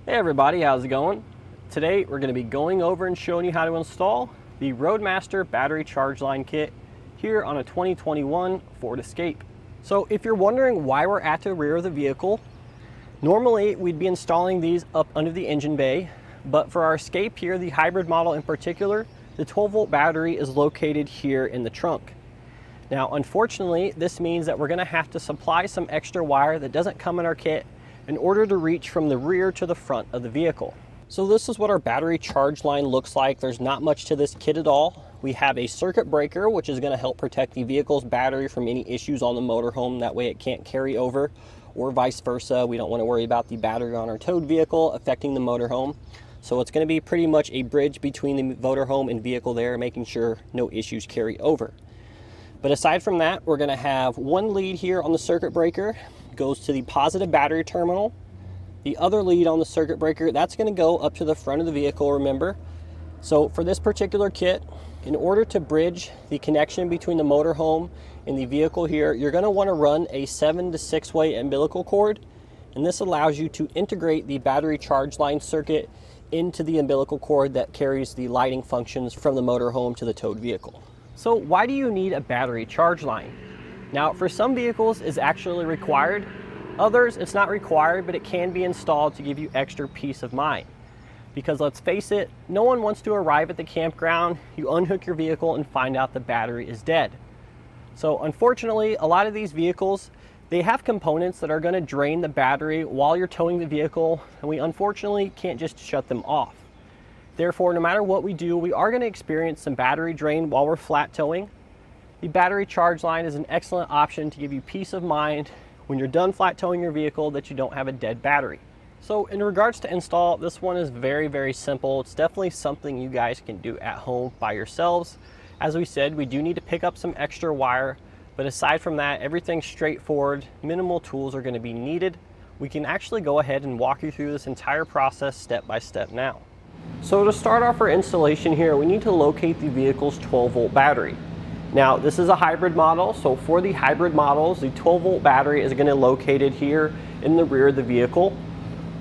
Hey everybody, how's it going? Today we're going to be going over and showing you how to install the Roadmaster Battery Charge Line kit here on a 2021 Ford Escape. So if you're wondering why we're at the rear of the vehicle, normally we'd be installing these up under the engine bay, but for our Escape here, the hybrid model in particular, the 12-volt battery is located here in the trunk. Now unfortunately, this means that we're going to have to supply some extra wire that doesn't come in our kit in order to reach from the rear to the front of the vehicle. So this is what our battery charge line looks like. There's not much to this kit at all. We have a circuit breaker, which is going to help protect the vehicle's battery from any issues on the motorhome. That way it can't carry over, or vice versa. We don't want to worry about the battery on our towed vehicle affecting the motorhome. So it's going to be pretty much a bridge between the motorhome and vehicle there, making sure no issues carry over. But aside from that, we're going to have one lead here on the circuit breaker, goes to the positive battery terminal. The other lead on the circuit breaker, that's going to go up to the front of the vehicle, remember. So for this particular kit, in order to bridge the connection between the motorhome and the vehicle here, you're going to want to run a 7 to 6 way umbilical cord, and this allows you to integrate the battery charge line circuit into the umbilical cord that carries the lighting functions from the motorhome to the towed vehicle. So why do you need a battery charge line? Now, for some vehicles, it's actually required. Others, it's not required, but it can be installed to give you extra peace of mind. Because let's face it, no one wants to arrive at the campground, you unhook your vehicle and find out the battery is dead. So unfortunately, a lot of these vehicles, they have components that are going to drain the battery while you're towing the vehicle, and we unfortunately can't just shut them off. Therefore, no matter what we do, we are going to experience some battery drain while we're flat towing. The battery charge line is an excellent option to give you peace of mind when you're done flat towing your vehicle that you don't have a dead battery. So in regards to install, this one is very, very simple. It's definitely something you guys can do at home by yourselves. As we said, we do need to pick up some extra wire, but aside from that, everything's straightforward. Minimal tools are going to be needed. We can actually go ahead and walk you through this entire process step by step now. So to start off our installation here, we need to locate the vehicle's 12-volt battery. Now, this is a hybrid model, so for the hybrid models, the 12-volt battery is going to be located here in the rear of the vehicle.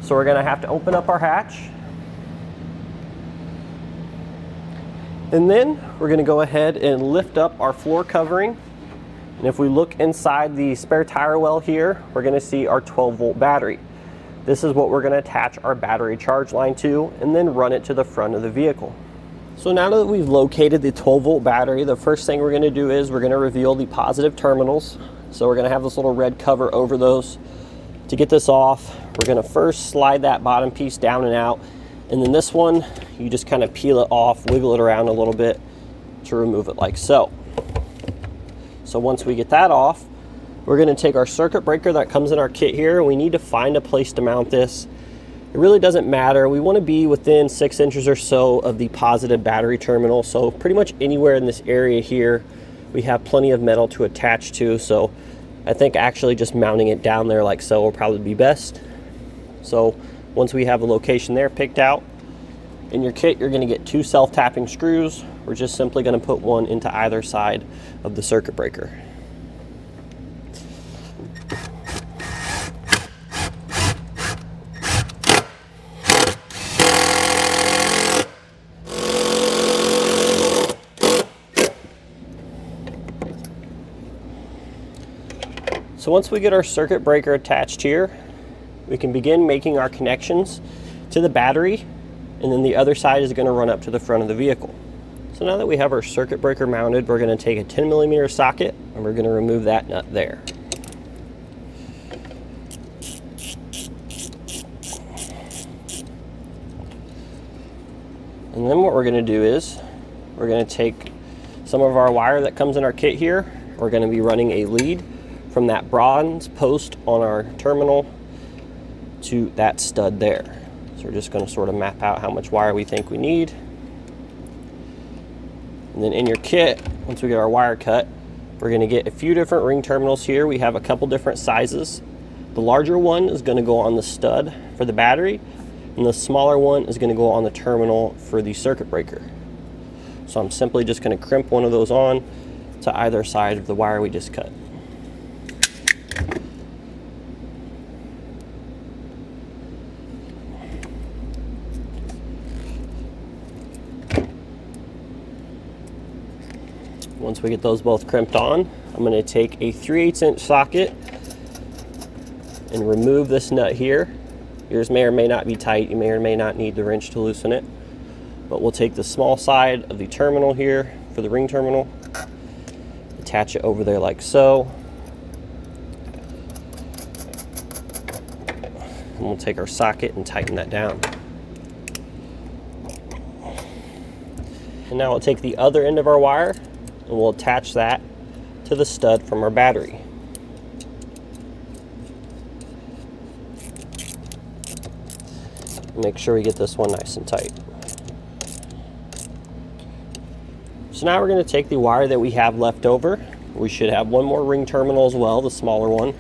So we're going to have to open up our hatch. And then we're going to go ahead and lift up our floor covering. And if we look inside the spare tire well here, we're going to see our 12-volt battery. This is what we're going to attach our battery charge line to and then run it to the front of the vehicle. So now that we've located the 12-volt battery, the first thing we're going to do is we're going to reveal the positive terminals. So we're going to have this little red cover over those. To get this off, we're going to first slide that bottom piece down and out, and then this one, you just kind of peel it off, wiggle it around a little bit to remove it like so. So once we get that off, we're going to take our circuit breaker that comes in our kit here. We need to find a place to mount this. It really doesn't matter. We want to be within 6 inches or so of the positive battery terminal. So pretty much anywhere in this area here, we have plenty of metal to attach to. So I think actually just mounting it down there like so will probably be best. So once we have a location there picked out, in your kit, you're going to get 2 self-tapping screws. We're just simply going to put one into either side of the circuit breaker. So once we get our circuit breaker attached here, we can begin making our connections to the battery, and then the other side is going to run up to the front of the vehicle. So now that we have our circuit breaker mounted, we're going to take a 10mm socket and we're going to remove that nut there. And then what we're going to do is we're going to take some of our wire that comes in our kit here. We're going to be running a lead from that bronze post on our terminal to that stud there. So we're just going to sort of map out how much wire we think we need. And then in your kit, once we get our wire cut, we're going to get a few different ring terminals here. We have a couple different sizes. The larger one is going to go on the stud for the battery, and the smaller one is going to go on the terminal for the circuit breaker. So I'm simply just going to crimp one of those on to either side of the wire we just cut. Once we get those both crimped on, I'm going to take a 3/8 inch socket and remove this nut here. Yours may or may not be tight. You may or may not need the wrench to loosen it. But we'll take the small side of the terminal here for the ring terminal, attach it over there like so. And we'll take our socket and tighten that down. And now we'll take the other end of our wire and we'll attach that to the stud from our battery. Make sure we get this one nice and tight. So now we're going to take the wire that we have left over. We should have one more ring terminal as well, the smaller one.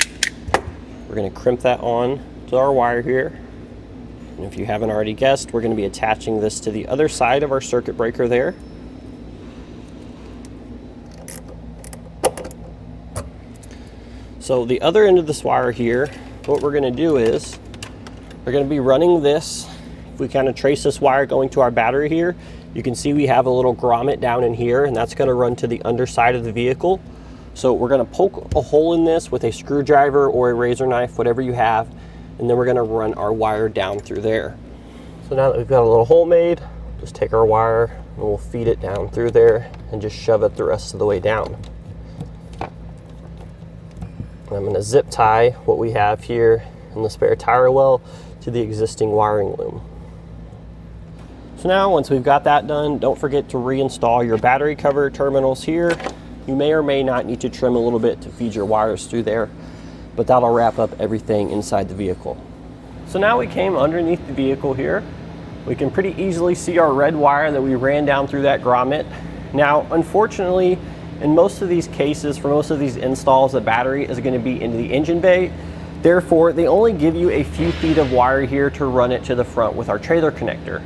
We're going to crimp that on to our wire here. And if you haven't already guessed, we're going to be attaching this to the other side of our circuit breaker there. So the other end of this wire here, what we're going to do is we're going to be running this. If we kind of trace this wire going to our battery here, you can see we have a little grommet down in here, and that's going to run to the underside of the vehicle. So we're going to poke a hole in this with a screwdriver or a razor knife, whatever you have, and then we're going to run our wire down through there. So now that we've got a little hole made, just take our wire and we'll feed it down through there and just shove it the rest of the way down. I'm going to zip tie what we have here in the spare tire well to the existing wiring loom. So now once we've got that done, don't forget to reinstall your battery cover terminals here. You may or may not need to trim a little bit to feed your wires through there, but that'll wrap up everything inside the vehicle. So now we came underneath the vehicle here. We can pretty easily see our red wire that we ran down through that grommet. Now, unfortunately, in most of these cases, for most of these installs, the battery is going to be into the engine bay. Therefore, they only give you a few feet of wire here to run it to the front with our trailer connector.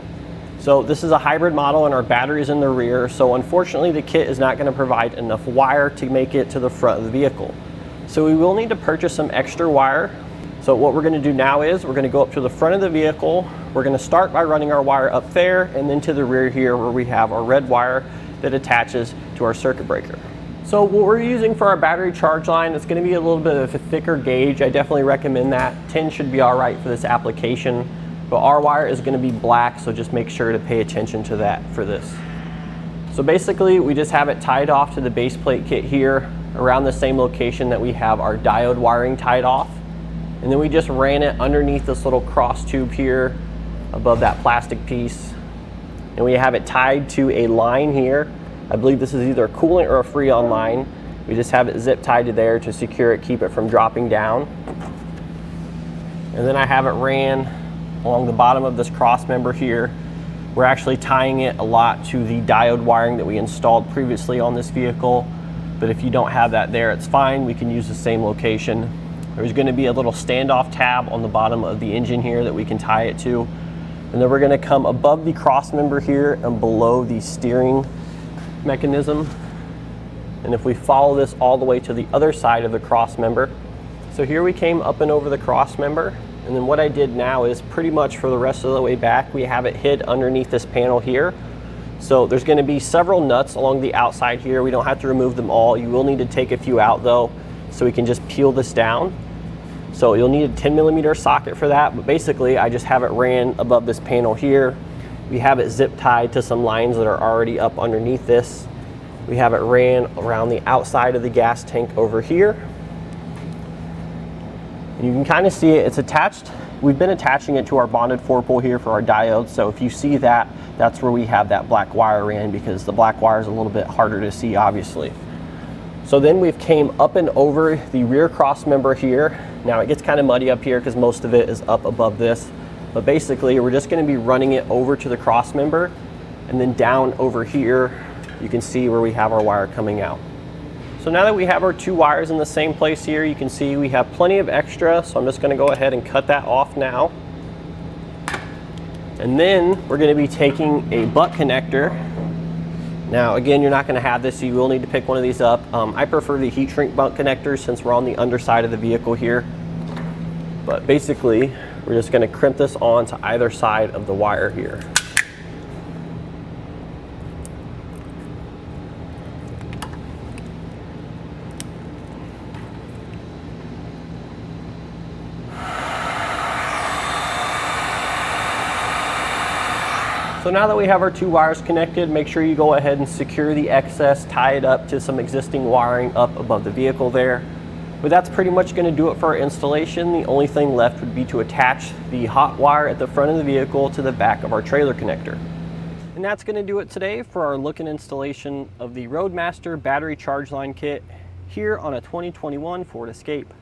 So this is a hybrid model and our battery is in the rear. So unfortunately, the kit is not going to provide enough wire to make it to the front of the vehicle. So we will need to purchase some extra wire. So what we're going to do now is we're going to go up to the front of the vehicle. We're going to start by running our wire up there and then to the rear here where we have our red wire that attaches to our circuit breaker. So what we're using for our battery charge line is going to be a little bit of a thicker gauge. I definitely recommend that. 10 should be all right for this application, but our wire is going to be black, so just make sure to pay attention to that for this. So basically we just have it tied off to the base plate kit here around the same location that we have our diode wiring tied off. And then we just ran it underneath this little cross tube here above that plastic piece. And we have it tied to a line here. I believe this is either a coolant or a Freon line. We just have it zip tied to there to secure it, keep it from dropping down. And then I have it ran along the bottom of this cross member here. We're actually tying it a lot to the diode wiring that we installed previously on this vehicle. But if you don't have that there, it's fine. We can use the same location. There's going to be a little standoff tab on the bottom of the engine here that we can tie it to. And then we're going to come above the cross member here and below the steering mechanism. And if we follow this all the way to the other side of the cross member. So here we came up and over the cross member. And then what I did now is pretty much for the rest of the way back, we have it hid underneath this panel here. So there's going to be several nuts along the outside here. We don't have to remove them all. You will need to take a few out though, so we can just peel this down. So you'll need a 10mm socket for that, but basically I just have it ran above this panel here. We have it zip tied to some lines that are already up underneath this. We have it ran around the outside of the gas tank over here. And you can kind of see it, it's attached. We've been attaching it to our bonded 4-pole here for our diodes. So if you see that, that's where we have that black wire ran, because the black wire is a little bit harder to see, obviously. So then we've came up and over the rear cross member here. Now it gets kind of muddy up here because most of it is up above this. But basically we're just going to be running it over to the cross member, and then down over here you can see where we have our wire coming out. So now that we have our two wires in the same place here, you can see we have plenty of extra. So I'm just going to go ahead and cut that off now. And then we're going to be taking a butt connector. Now again, you're not going to have this, so you will need to pick one of these up. I prefer the heat shrink butt connectors since we're on the underside of the vehicle here. But basically, we're just going to crimp this on to either side of the wire here. So now that we have our two wires connected, make sure you go ahead and secure the excess, tie it up to some existing wiring up above the vehicle there. But that's pretty much going to do it for our installation. The only thing left would be to attach the hot wire at the front of the vehicle to the back of our trailer connector. And that's going to do it today for our look and installation of the Roadmaster Battery Charge Line kit here on a 2021 Ford Escape.